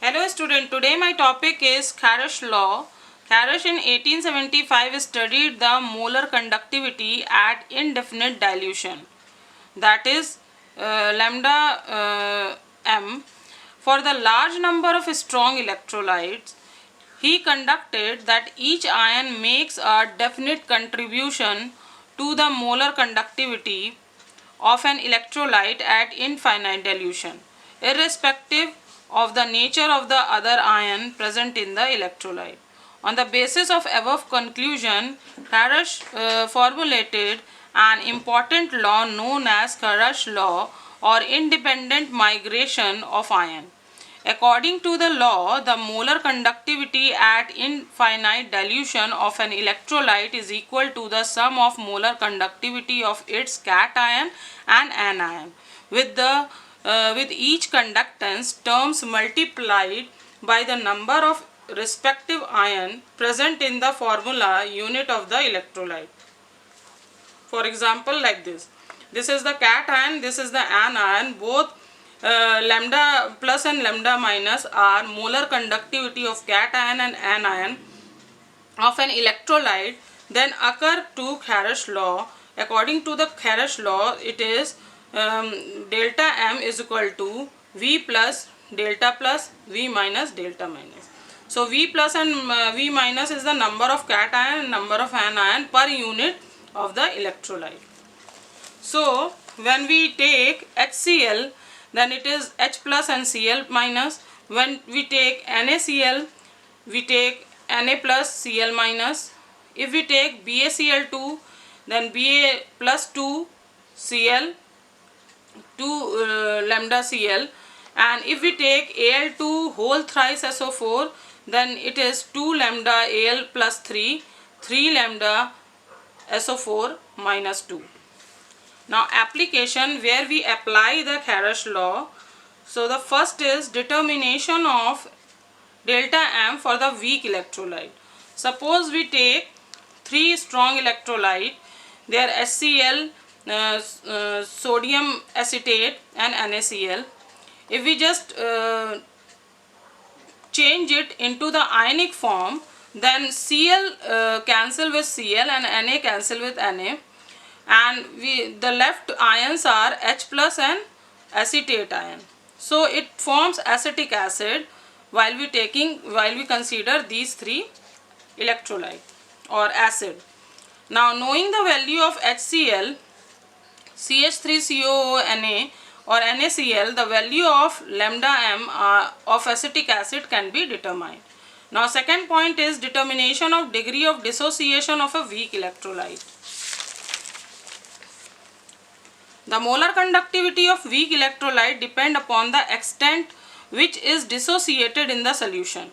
Hello student, today my topic is Kharash law. Kharash in 1875 studied the molar conductivity at indefinite dilution, that is lambda m, for the large number of strong electrolytes. He conducted that each ion makes a definite contribution to the molar conductivity of an electrolyte at infinite dilution, irrespective of the nature of the other ion present in the electrolyte. On the basis of above conclusion, Kharash formulated an important law known as Kharash law, or independent migration of ion. According to the law, the molar conductivity at infinite dilution of an electrolyte is equal to the sum of molar conductivity of its cation and anion, with each conductance terms multiplied by the number of respective ion present in the formula unit of the electrolyte. For example, like this. This is the cation, this is the anion. Both lambda plus and lambda minus are molar conductivity of cation and anion of an electrolyte. Then occur to Kharash law. According to the Kharash law, it is delta m is equal to V plus V minus delta minus. So V plus and V minus is the number of cation and number of anion per unit of the electrolyte. So when we take HCl, then it is H plus and Cl minus. When we take NaCl, we take Na plus Cl minus. If we take BaCl2, then Ba plus 2 Cl 2 lambda Cl, and if we take Al2 whole thrice SO4, then it is 2 lambda Al plus 3 lambda SO4 minus 2. Now application where we apply the Kharash law. So the first is determination of delta m for the weak electrolyte. Suppose we take 3 strong electrolyte, they are HCl, sodium acetate and NaCl. If we just change it into the ionic form, then Cl cancel with Cl and Na cancel with Na, and the left ions are H plus and acetate ion. So it forms acetic acid while we consider these three electrolyte or acid. Now knowing the value of HCl, CH3COONA or NaCl, the value of lambda m of acetic acid can be determined. Now second point is determination of degree of dissociation of a weak electrolyte. The molar conductivity of weak electrolyte depend upon the extent which is dissociated in the solution.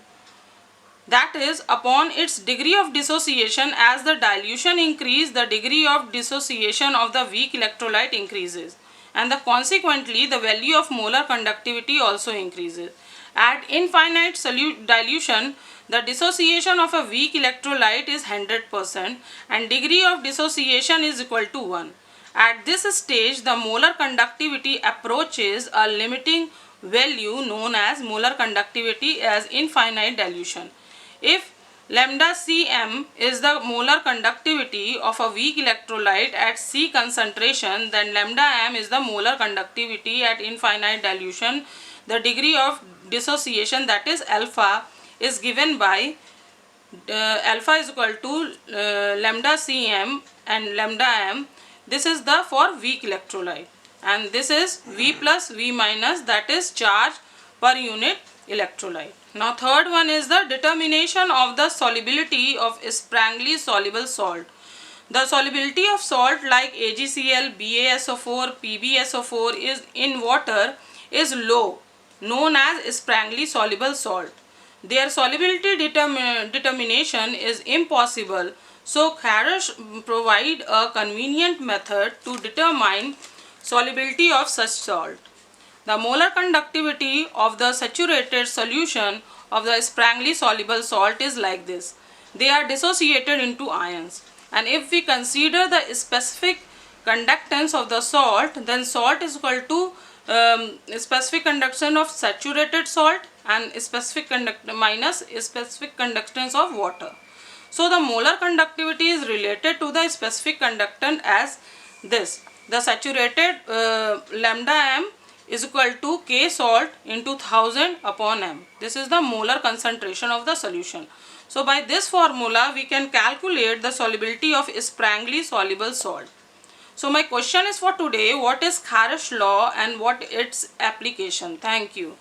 That is, upon its degree of dissociation. As the dilution increases, the degree of dissociation of the weak electrolyte increases, and consequently the value of molar conductivity also increases. At infinite dilution, the dissociation of a weak electrolyte is 100% and degree of dissociation is equal to 1. At this stage, the molar conductivity approaches a limiting value known as molar conductivity as infinite dilution. If lambda Cm is the molar conductivity of a weak electrolyte at C concentration, then lambda m is the molar conductivity at infinite dilution. The degree of dissociation, that is alpha, is given by alpha is equal to lambda Cm and lambda m. This is the for weak electrolyte, and this is V plus V minus, that is charge per unit electrolyte. Now third one is the determination of the solubility of Sprankly soluble salt. The solubility of salt like AgCl, BaSO4, PbSO4 is in water is low, known as Sprankly soluble salt. Their solubility determination is impossible. So Kharash provide a convenient method to determine solubility of such salt. The molar conductivity of the saturated solution of the Sprankly soluble salt is like this. They are dissociated into ions, and if we consider the specific conductance of the salt, then salt is equal to specific conduction of saturated salt and specific minus specific conductance of water. So the molar conductivity is related to the specific conductance as this. The saturated lambda m is equal to K salt into 1000 upon m. This is the molar concentration of the solution. So by this formula we can calculate the solubility of Sprankly soluble salt. So my question is for today, what is Kharash law and what its application? Thank you.